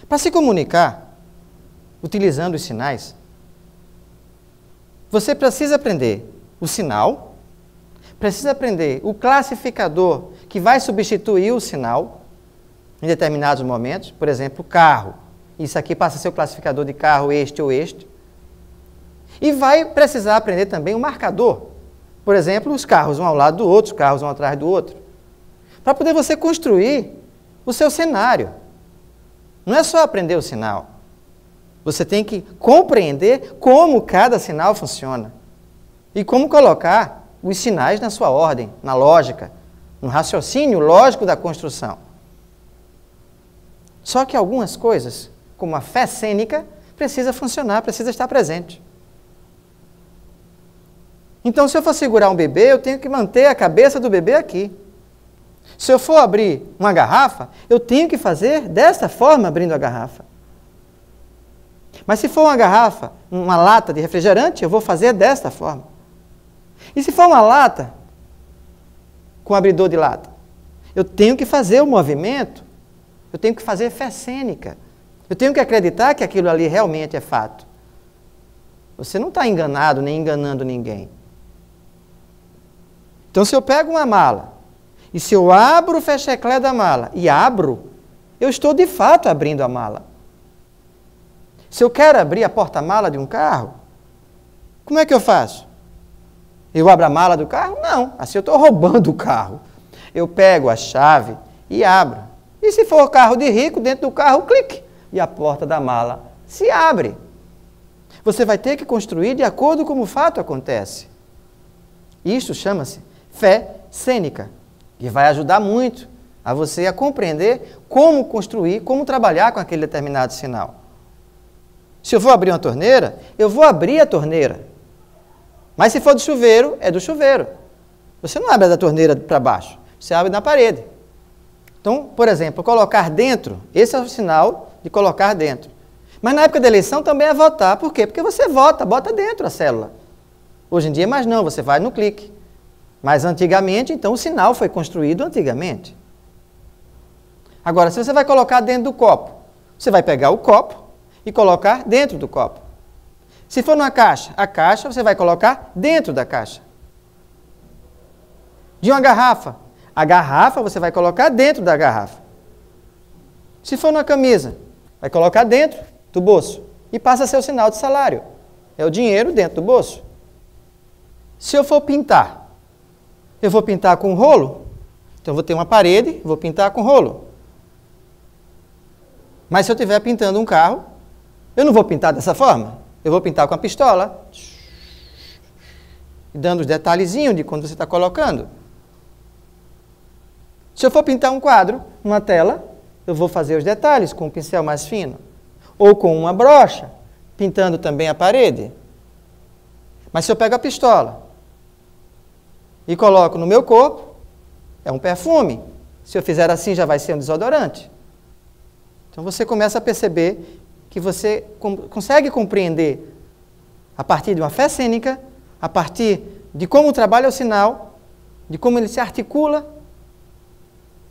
Para se comunicar, utilizando os sinais, você precisa aprender o sinal, precisa aprender o classificador que vai substituir o sinal em determinados momentos, por exemplo, carro. Isso aqui passa a ser o classificador de carro, este ou este. E vai precisar aprender também o marcador. Por exemplo, os carros um ao lado do outro, os carros um atrás do outro. Para poder você construir o seu cenário. Não é só aprender o sinal. Você tem que compreender como cada sinal funciona. E como colocar os sinais na sua ordem, na lógica, no raciocínio lógico da construção. Só que algumas coisas, como a fé cênica, precisa funcionar, precisa estar presente. Então, se eu for segurar um bebê, eu tenho que manter a cabeça do bebê aqui. Se eu for abrir uma garrafa, eu tenho que fazer desta forma, abrindo a garrafa. Mas se for uma garrafa, uma lata de refrigerante, eu vou fazer desta forma. E se for uma lata, com abridor de lata, eu tenho que fazer o movimento, eu tenho que fazer fé cênica. Eu tenho que acreditar que aquilo ali realmente é fato. Você não está enganado nem enganando ninguém. Então, se eu pego uma mala, e se eu abro o fecheclé da mala e abro, eu estou de fato abrindo a mala. Se eu quero abrir a porta-mala de um carro, como é que eu faço? Eu abro a mala do carro? Não, assim eu estou roubando o carro. Eu pego a chave e abro. E se for carro de rico, dentro do carro, clique, e a porta da mala se abre. Você vai ter que construir de acordo com como o fato acontece. Isso chama-se fé cênica, que vai ajudar muito a você a compreender como construir, como trabalhar com aquele determinado sinal. Se eu vou abrir uma torneira, eu vou abrir a torneira. Mas se for do chuveiro, é do chuveiro. Você não abre da torneira para baixo, você abre na parede. Então, por exemplo, colocar dentro, esse é o sinal de colocar dentro. Mas na época da eleição também é votar. Por quê? Porque você vota, bota dentro a célula. Hoje em dia, mais não, você vai no clique. Mas antigamente, então, o sinal foi construído antigamente. Agora, se você vai colocar dentro do copo, você vai pegar o copo e colocar dentro do copo. Se for numa caixa, a caixa você vai colocar dentro da caixa. De uma garrafa, a garrafa você vai colocar dentro da garrafa. Se for numa camisa, vai colocar dentro do bolso e passa a ser o sinal de salário. É o dinheiro dentro do bolso. Se eu for pintar, eu vou pintar com rolo, então eu vou ter uma parede, vou pintar com rolo. Mas se eu estiver pintando um carro, eu não vou pintar dessa forma. Eu vou pintar com a pistola, dando os detalhezinhos de quando você está colocando. Se eu for pintar um quadro, uma tela, eu vou fazer os detalhes com um pincel mais fino. Ou com uma brocha, pintando também a parede. Mas se eu pego a pistola e coloco no meu corpo, é um perfume. Se eu fizer assim, já vai ser um desodorante. Então você começa a perceber que você consegue compreender, a partir de uma fé cênica, a partir de como trabalha o sinal, de como ele se articula,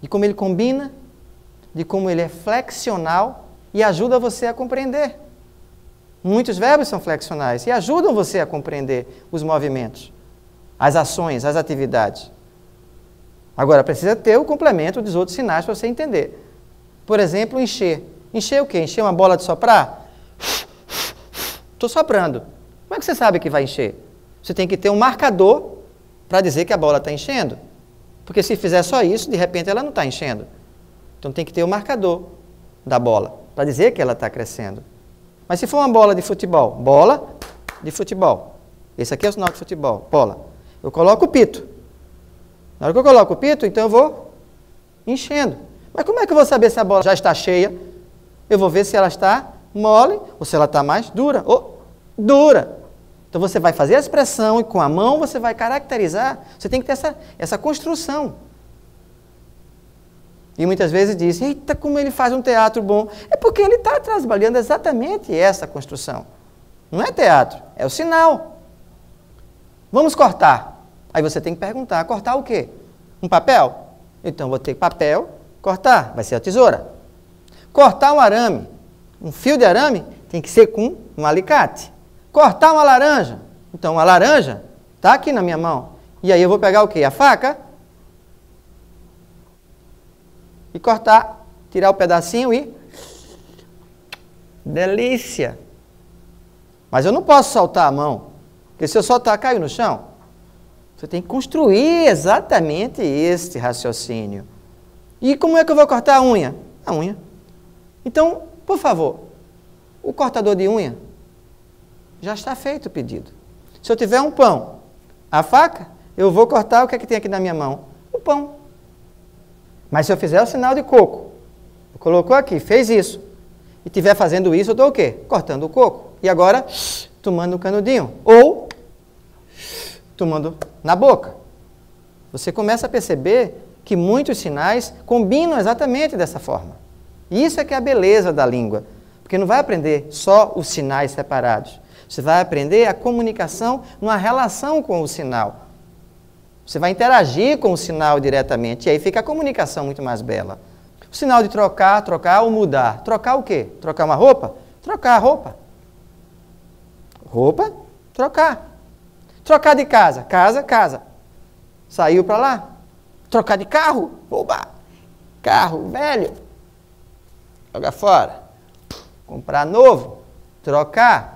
de como ele combina, de como ele é flexional e ajuda você a compreender. Muitos verbos são flexionais e ajudam você a compreender os movimentos, as ações, as atividades. Agora, precisa ter o complemento dos outros sinais para você entender. Por exemplo, encher. Encher o quê? Encher uma bola de soprar? Estou soprando. Como é que você sabe que vai encher? Você tem que ter um marcador para dizer que a bola está enchendo. Porque se fizer só isso, de repente ela não está enchendo. Então tem que ter o marcador da bola para dizer que ela está crescendo. Mas se for uma bola de futebol, bola de futebol. Esse aqui é o sinal de futebol, bola. Eu coloco o pito. Na hora que eu coloco o pito, então eu vou enchendo. Mas como é que eu vou saber se a bola já está cheia? Eu vou ver se ela está mole ou se ela está mais dura. Ou dura. Então você vai fazer a expressão e com a mão você vai caracterizar. Você tem que ter essa construção. E muitas vezes diz, eita, como ele faz um teatro bom. É porque ele está trabalhando exatamente essa construção. Não é teatro, é o sinal. Vamos cortar. Aí você tem que perguntar, cortar o quê? Um papel? Então vou ter papel, cortar, vai ser a tesoura. Cortar um arame. Um fio de arame tem que ser com um alicate. Cortar uma laranja. Então, a laranja está aqui na minha mão. E aí eu vou pegar o quê? A faca. E cortar, tirar o pedacinho e... delícia! Mas eu não posso soltar a mão. Porque se eu soltar, cai no chão. Você tem que construir exatamente este raciocínio. E como é que eu vou cortar a unha? A unha. Então, por favor, o cortador de unha, já está feito o pedido. Se eu tiver um pão, a faca, eu vou cortar o que é que tem aqui na minha mão? O pão. Mas se eu fizer o sinal de coco, colocou aqui, fez isso, e estiver fazendo isso, eu estou o quê? Cortando o coco. E agora, tomando o canudinho. Ou, tomando na boca. Você começa a perceber que muitos sinais combinam exatamente dessa forma. E isso é que é a beleza da língua. Porque não vai aprender só os sinais separados. Você vai aprender a comunicação numa relação com o sinal. Você vai interagir com o sinal diretamente. E aí fica a comunicação muito mais bela. O sinal de trocar, trocar ou mudar. Trocar o quê? Trocar uma roupa? Trocar a roupa. Roupa, trocar. Trocar de casa. Casa, casa. Saiu para lá. Trocar de carro. Oba! Carro velho. Joga fora. Comprar novo. Trocar.